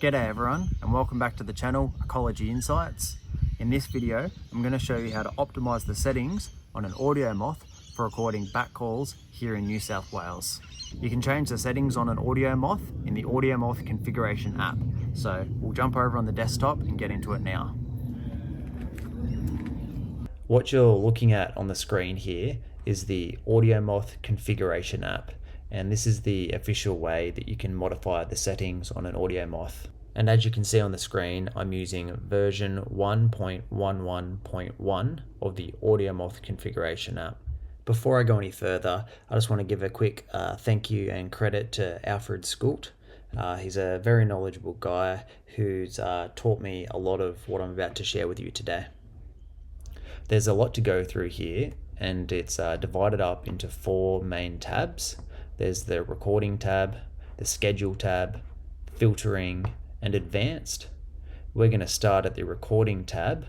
G'day everyone, and welcome back to the channel Ecology Insights. In this video, I'm going to show you how to optimize the settings on an AudioMoth for recording back calls here in New South Wales. You can change the settings on an AudioMoth in the AudioMoth Configuration App. So we'll jump over on the desktop and get into it now. What you're looking at on the screen here is the AudioMoth Configuration App. And this is the official way that you can modify the settings on an AudioMoth. And as you can see on the screen, I'm using version 1.11.1 of the AudioMoth Configuration App. Before I go any further, I just want to give a quick thank you and credit to Alfred Skult. He's a very knowledgeable guy who's taught me a lot of what I'm about to share with you today. There's a lot to go through here, and it's divided up into 4 main tabs. There's the recording tab, the schedule tab, filtering, and advanced. We're going to start at the recording tab,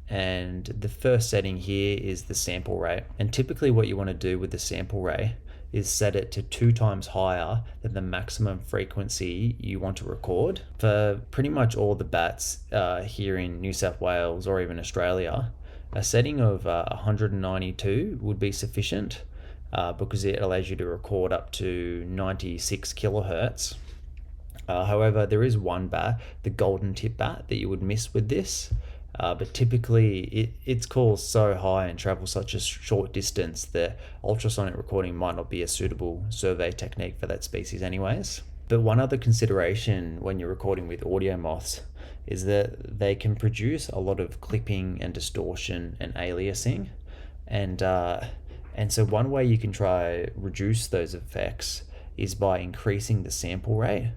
and the first setting here is the sample rate. And typically what you want to do with the sample rate is set it to 2 times higher than the maximum frequency you want to record. For pretty much all the bats here in New South Wales or even Australia, a setting of 192 would be sufficient. Because it allows you to record up to 96 kilohertz. However, there is one bat, the golden tip bat, that you would miss with this. But typically its calls so high and travel such a short distance that ultrasonic recording might not be a suitable survey technique for that species anyways. But one other consideration when you're recording with AudioMoths is that they can produce a lot of clipping and distortion and aliasing. And so one way you can try reduce those effects is by increasing the sample rate.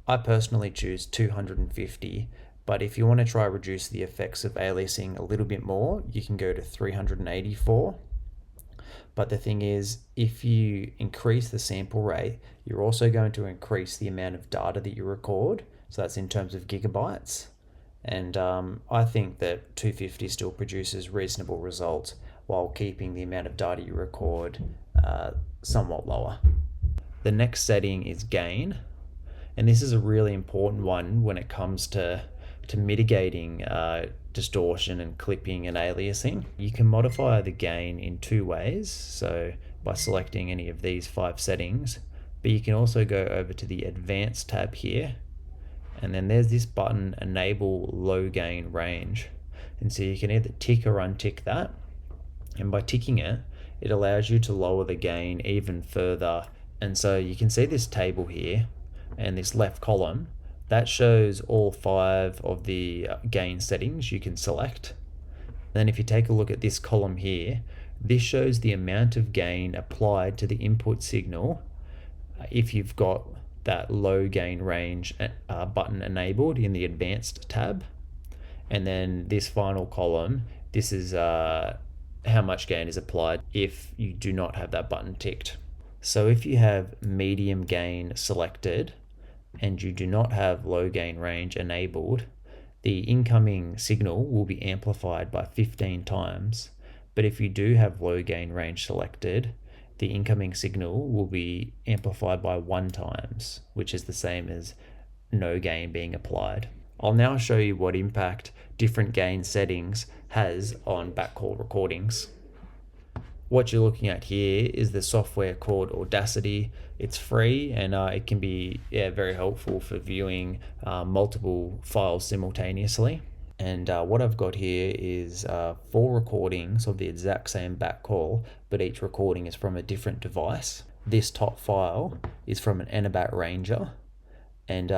I personally choose 250, but if you want to try reduce the effects of aliasing a little bit more, you can go to 384. But the thing is, if you increase the sample rate, you're also going to increase the amount of data that you record. So that's in terms of gigabytes. And I think that 250 still produces reasonable results while keeping the amount of data you record somewhat lower. The next setting is gain, and this is a really important one when it comes to mitigating distortion and clipping and aliasing. You can modify the gain in 2 ways, so by selecting any of these 5 settings, but you can also go over to the advanced tab here, and then there's this button, enable low gain range. And so you can either tick or untick that. And by ticking it, it allows you to lower the gain even further. And so you can see this table here and this left column, that shows all 5 of the gain settings you can select. Then if you take a look at this column here, this shows the amount of gain applied to the input signal if you've got that low gain range button enabled in the advanced tab. And then this final column, this is how much gain is applied if you do not have that button ticked. So if you have medium gain selected and you do not have low gain range enabled, the incoming signal will be amplified by 15 times. But if you do have low gain range selected, the incoming signal will be amplified by 1 times, which is the same as no gain being applied. I'll now show you what impact different gain settings has on backcall recordings. What you're looking at here is the software called Audacity. It's free, and it can be very helpful for viewing multiple files simultaneously. And what I've got here is 4 recordings of the exact same backcall, but each recording is from a different device. This top file is from an Anabat Ranger, and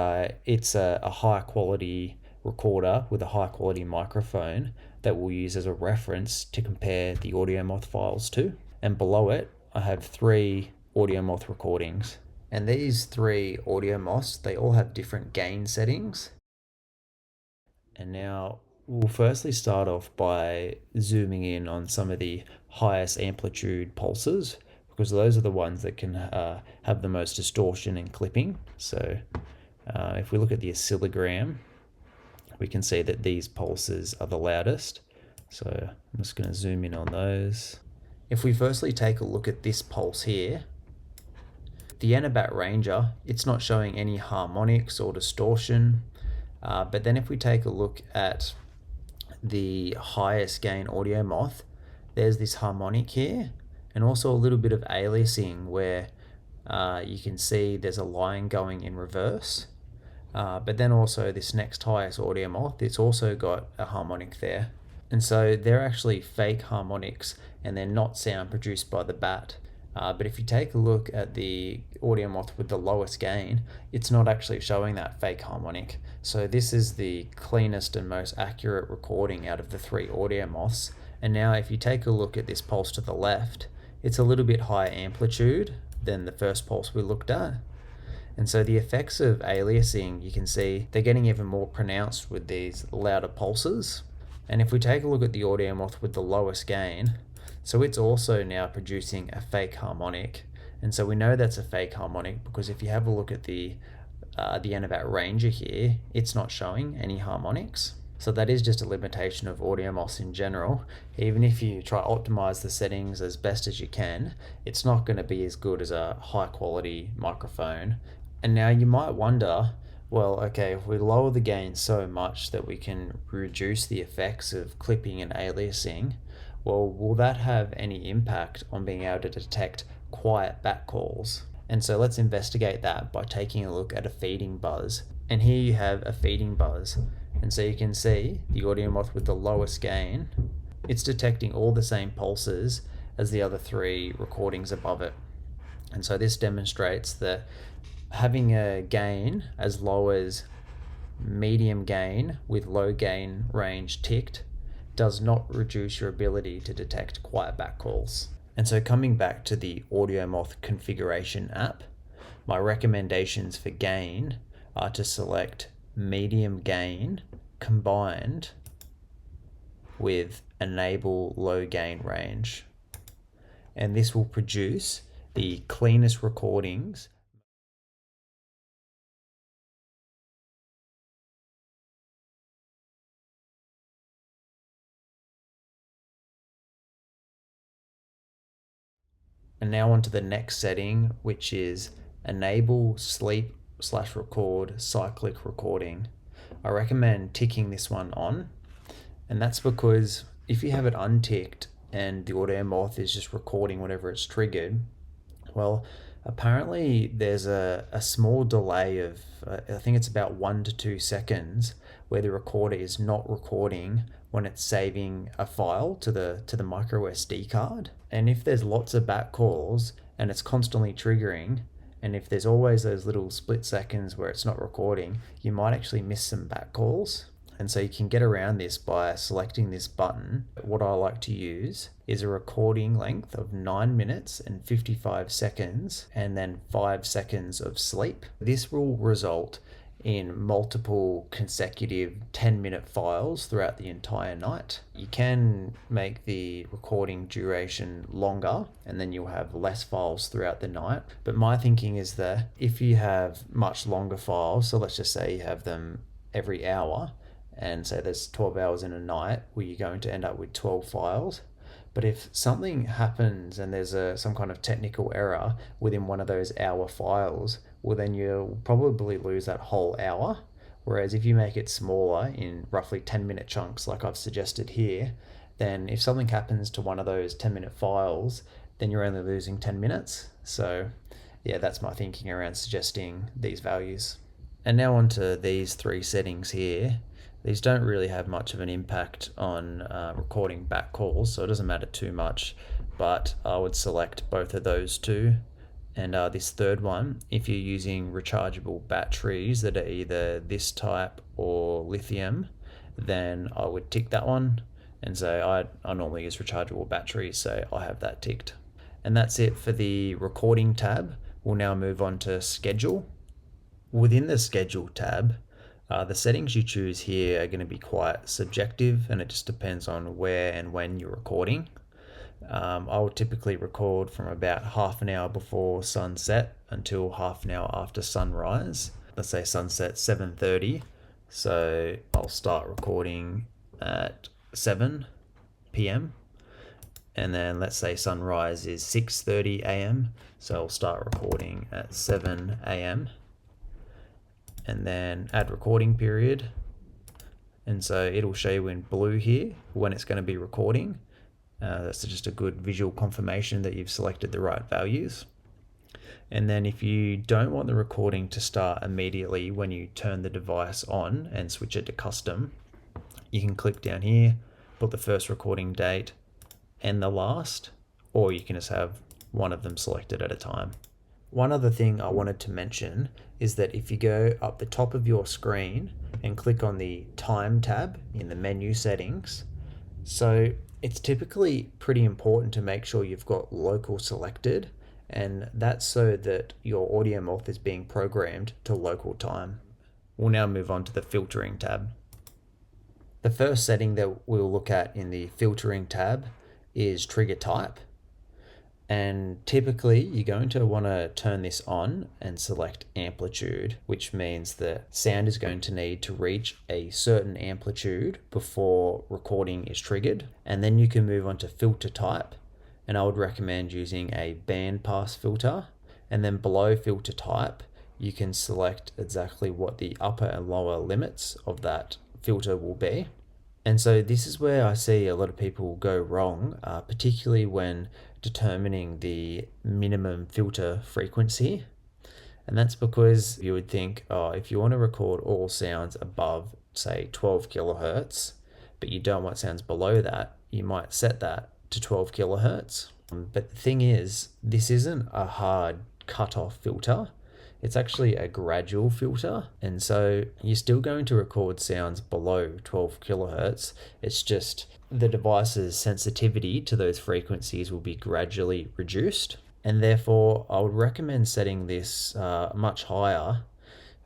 it's a high quality recorder with a high quality microphone that we'll use as a reference to compare the AudioMoth files to. And below it, I have 3 AudioMoth recordings. And these 3 AudioMoths, they all have different gain settings. And now we'll firstly start off by zooming in on some of the highest amplitude pulses, because those are the ones that can have the most distortion and clipping. So if we look at the oscillogram, we can see that these pulses are the loudest. So I'm just going to zoom in on those. If we firstly take a look at this pulse here, the Anabat Ranger, it's not showing any harmonics or distortion. But then if we take a look at the highest gain AudioMoth, there's this harmonic here, and also a little bit of aliasing where you can see there's a line going in reverse. But then also this next highest AudioMoth, it's also got a harmonic there. And so they're actually fake harmonics, and they're not sound produced by the bat. But if you take a look at the AudioMoth with the lowest gain, it's not actually showing that fake harmonic. So this is the cleanest and most accurate recording out of the 3 AudioMoths. And now if you take a look at this pulse to the left, it's a little bit higher amplitude than the first pulse we looked at. And so the effects of aliasing, you can see they're getting even more pronounced with these louder pulses. And if we take a look at the AudioMoth with the lowest gain, so it's also now producing a fake harmonic. And so we know that's a fake harmonic because if you have a look at the end of our Ranger here, it's not showing any harmonics. So that is just a limitation of AudioMoths in general. Even if you try to optimize the settings as best as you can, it's not going to be as good as a high quality microphone. And now you might wonder, well, okay, if we lower the gain so much that we can reduce the effects of clipping and aliasing, well, will that have any impact on being able to detect quiet bat calls? And so let's investigate that by taking a look at a feeding buzz. And here you have a feeding buzz. And so you can see the AudioMoth with the lowest gain, it's detecting all the same pulses as the other 3 recordings above it. And so this demonstrates that having a gain as low as medium gain with low gain range ticked does not reduce your ability to detect quiet bat calls. And so coming back to the AudioMoth Configuration App, my recommendations for gain are to select medium gain combined with enable low gain range. And this will produce the cleanest recordings. And now on to the next setting, which is enable sleep/record cyclic recording. I recommend ticking this one on, and that's because if you have it unticked and the AudioMoth is just recording whatever it's triggered, well, apparently there's a small delay of, I think it's about 1 to 2 seconds, where the recorder is not recording when it's saving a file to the micro SD card. And if there's lots of bat calls and it's constantly triggering, and if there's always those little split seconds where it's not recording, you might actually miss some bat calls. And so you can get around this by selecting this button. What I like to use is a recording length of 9 minutes and 55 seconds and then 5 seconds of sleep. This will result in multiple consecutive 10-minute files throughout the entire night. You can make the recording duration longer and then you'll have less files throughout the night. But my thinking is that if you have much longer files, so let's just say you have them every hour, and say there's 12 hours in a night, where you're going to end up with 12 files. But if something happens and there's some kind of technical error within one of those hour files, well then you'll probably lose that whole hour. Whereas if you make it smaller in roughly 10-minute chunks like I've suggested here, then if something happens to one of those 10-minute files, then you're only losing 10 minutes. So yeah, that's my thinking around suggesting these values. And now on to these 3 settings here. These don't really have much of an impact on recording bat calls, so it doesn't matter too much, but I would select both of those 2. And this third one, if you're using rechargeable batteries that are either this type or lithium, then I would tick that one. And so I normally use rechargeable batteries, so I have that ticked. And that's it for the recording tab. We'll now move on to schedule. Within the schedule tab, the settings you choose here are going to be quite subjective, and it just depends on where and when you're recording. I will typically record from about half an hour before sunset until half an hour after sunrise. Let's say sunset 7:30, so I'll start recording at 7 p.m. and then let's say sunrise is 6:30 a.m. so I'll start recording at 7 a.m. and then add recording period, And so it'll show you in blue here when it's going to be recording. That's just a good visual confirmation that you've selected the right values. And then if you don't want the recording to start immediately when you turn the device on and switch it to custom, you can click down here, put the first recording date and the last, or you can just have one of them selected at a time. One other thing I wanted to mention is that if you go up the top of your screen and click on the time tab in the menu settings, so it's typically pretty important to make sure you've got local selected, and that's so that your AudioMoth is being programmed to local time. We'll now move on to the filtering tab. The first setting that we'll look at in the filtering tab is trigger type. And typically you're going to want to turn this on and select amplitude, which means the sound is going to need to reach a certain amplitude before recording is triggered. And then you can move on to filter type. And I would recommend using a bandpass filter. And then below filter type, you can select exactly what the upper and lower limits of that filter will be. And so this is where I see a lot of people go wrong, particularly when determining the minimum filter frequency. And that's because you would think, oh, if you want to record all sounds above, say, 12 kilohertz, but you don't want sounds below that, you might set that to 12 kilohertz. But the thing is, this isn't a hard cutoff filter. It's actually a gradual filter, and so you're still going to record sounds below 12 kilohertz. It's just the device's sensitivity to those frequencies will be gradually reduced, and therefore I would recommend setting this much higher.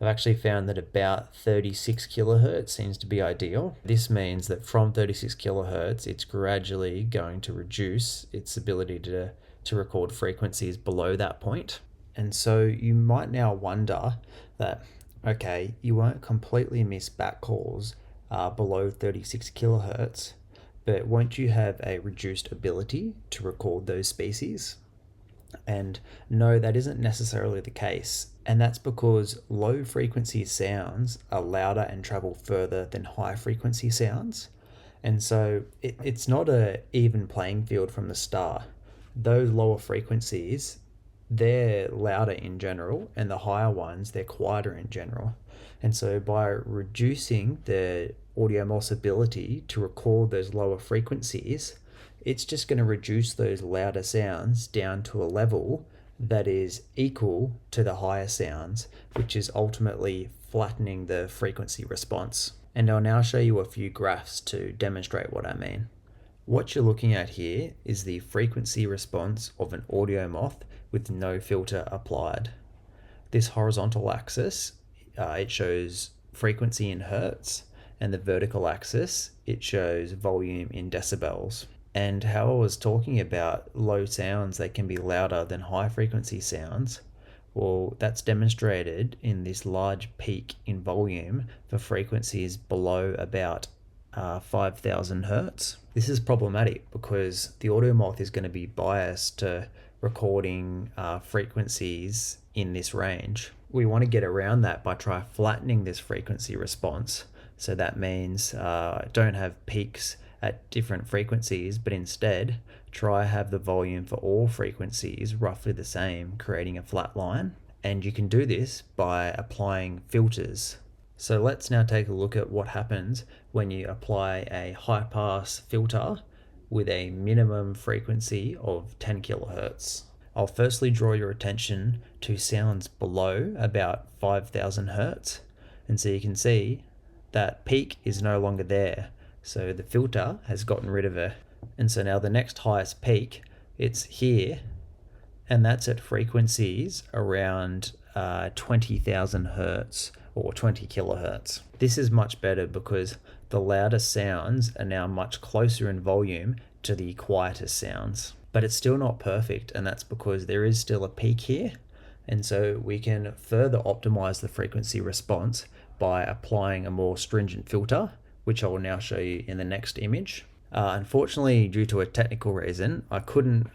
I've actually found that about 36 kilohertz seems to be ideal. This means that from 36 kilohertz, it's gradually going to reduce its ability to record frequencies below that point. And so you might now wonder that, okay, you won't completely miss back calls below 36 kilohertz, but won't you have a reduced ability to record those species? And no, that isn't necessarily the case. And that's because low frequency sounds are louder and travel further than high frequency sounds. And so it's not an even playing field from the start. Those lower frequencies, they're louder in general, and the higher ones, they're quieter in general. And so by reducing the AudioMoth's ability to record those lower frequencies, it's just going to reduce those louder sounds down to a level that is equal to the higher sounds, which is ultimately flattening the frequency response. And I'll now show you a few graphs to demonstrate what I mean. What you're looking at here is the frequency response of an AudioMoth with no filter applied. This horizontal axis, it shows frequency in hertz, and the vertical axis, it shows volume in decibels. And how I was talking about low sounds, they can be louder than high frequency sounds. Well, that's demonstrated in this large peak in volume for frequencies below about 5,000 hertz. This is problematic because the AudioMoth is going to be biased to recording frequencies in this range. We want to get around that by flattening this frequency response. So that means don't have peaks at different frequencies, but instead have the volume for all frequencies roughly the same, creating a flat line. And you can do this by applying filters. So let's now take a look at what happens when you apply a high pass filter with a minimum frequency of 10 kilohertz. I'll firstly draw your attention to sounds below about 5,000 hertz. And so you can see that peak is no longer there. So the filter has gotten rid of it. And so now the next highest peak, it's here, and that's at frequencies around 20,000 hertz or 20 kilohertz. This is much better because the loudest sounds are now much closer in volume to the quietest sounds. But it's still not perfect, and that's because there is still a peak here. And so we can further optimize the frequency response by applying a more stringent filter, which I will now show you in the next image. Unfortunately, due to a technical reason, I couldn't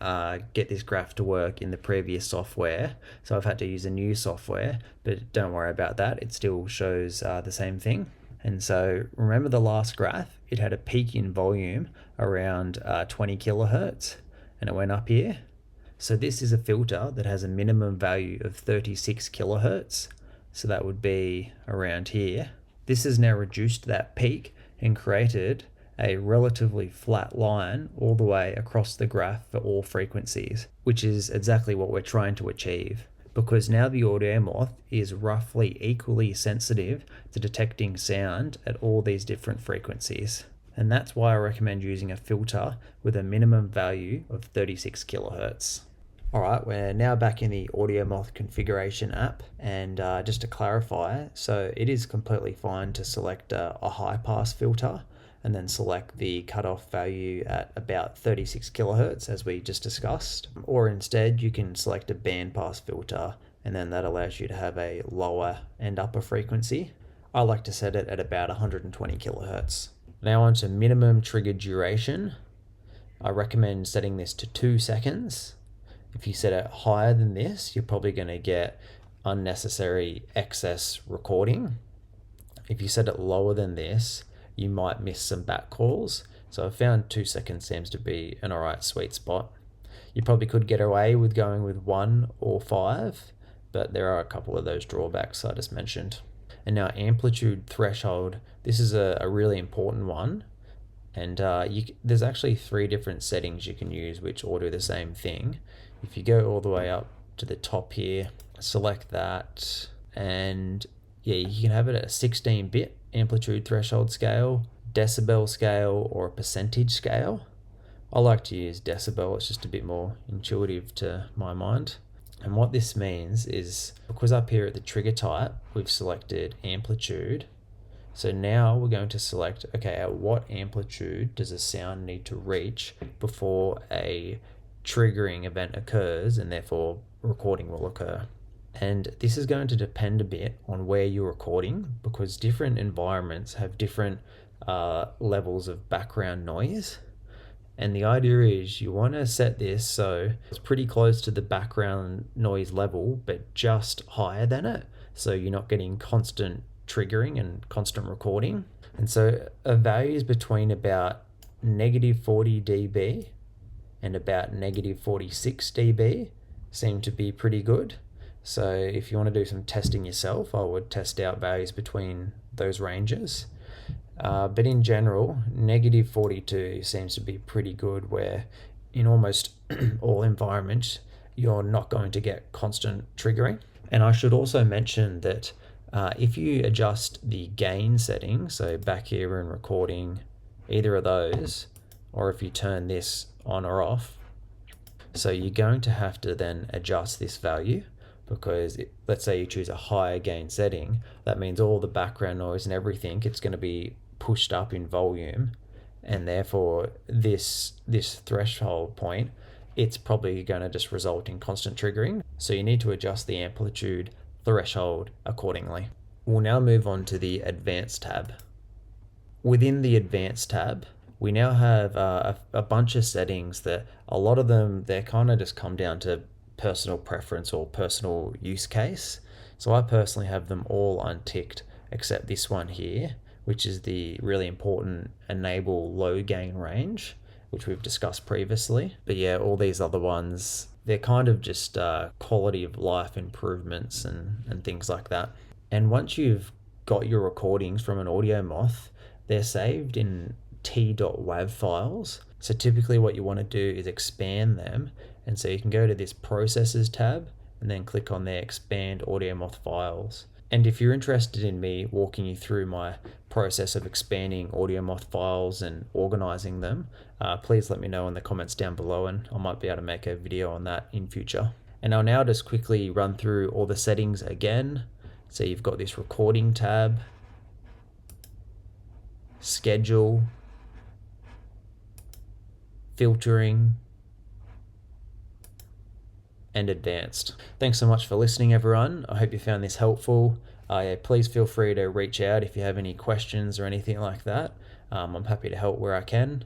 get this graph to work in the previous software, so I've had to use a new software, but don't worry about that, it still shows the same thing. And so remember the last graph, it had a peak in volume around 20 kilohertz and it went up here. So this is a filter that has a minimum value of 36 kilohertz. So that would be around here. This has now reduced that peak and created a relatively flat line all the way across the graph for all frequencies, which is exactly what we're trying to achieve. Because now the AudioMoth is roughly equally sensitive to detecting sound at all these different frequencies. And that's why I recommend using a filter with a minimum value of 36 kilohertz. Alright, we're now back in the AudioMoth Configuration App, and just to clarify, so it is completely fine to select a high pass filter and then select the cutoff value at about 36 kilohertz as we just discussed, or instead you can select a band pass filter and then that allows you to have a lower and upper frequency. I like to set it at about 120 kilohertz. Now on to minimum trigger duration. I recommend setting this to 2 seconds. If you set it higher than this, you're probably going to get unnecessary excess recording. If you set it lower than this, you might miss some back calls. So I found 2 seconds seems to be an alright sweet spot. You probably could get away with going with 1 or 5, but there are a couple of those drawbacks I just mentioned. And now amplitude threshold, this is a really important one. And there's actually 3 different settings you can use which all do the same thing. If you go all the way up to the top here, select that, and yeah, you can have it at a 16-bit amplitude threshold scale, decibel scale, or a percentage scale. I like to use decibel, it's just a bit more intuitive to my mind. And what this means is, because up here at the trigger type, we've selected amplitude, so now we're going to select, okay, at what amplitude does a sound need to reach before a triggering event occurs and therefore recording will occur. And this is going to depend a bit on where you're recording, because different environments have different levels of background noise. And the idea is you want to set this so it's pretty close to the background noise level, but just higher than it. So you're not getting constant triggering and constant recording. And so a value is between about -40 dB and about -46 dB seem to be pretty good. So if you want to do some testing yourself, I would test out values between those ranges. But in general, -42 seems to be pretty good, where in almost all environments, you're not going to get constant triggering. And I should also mention that if you adjust the gain setting, so back here we're in recording, either of those, or if you turn this on or off, so you're going to have to then adjust this value, because let's say you choose a higher gain setting, that means all the background noise and everything, it's going to be pushed up in volume, and therefore this threshold point, it's probably going to just result in constant triggering. So you need to adjust the amplitude threshold accordingly. We'll now move on to the Advanced tab. Within the Advanced tab, we now have a bunch of settings that a lot of them, they kind of just come down to personal preference or personal use case. So I personally have them all unticked except this one here, which is the really important enable low gain range, which we've discussed previously. But yeah, all these other ones, they're kind of just quality of life improvements and things like that. And once you've got your recordings from an AudioMoth, they're saved in t.wav files. So typically what you want to do is expand them, and so you can go to this processes tab and then click on their expand AudioMoth files. And if you're interested in me walking you through my process of expanding AudioMoth files and organizing them, please let me know in the comments down below, and I might be able to make a video on that in future. And I'll now just quickly run through all the settings again. So you've got this recording tab, schedule, filtering, and advanced. Thanks so much for listening, everyone. I hope you found this helpful. Please feel free to reach out if you have any questions or anything like that. I'm happy to help where I can.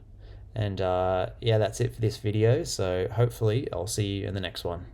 And yeah, that's it for this video. So hopefully I'll see you in the next one.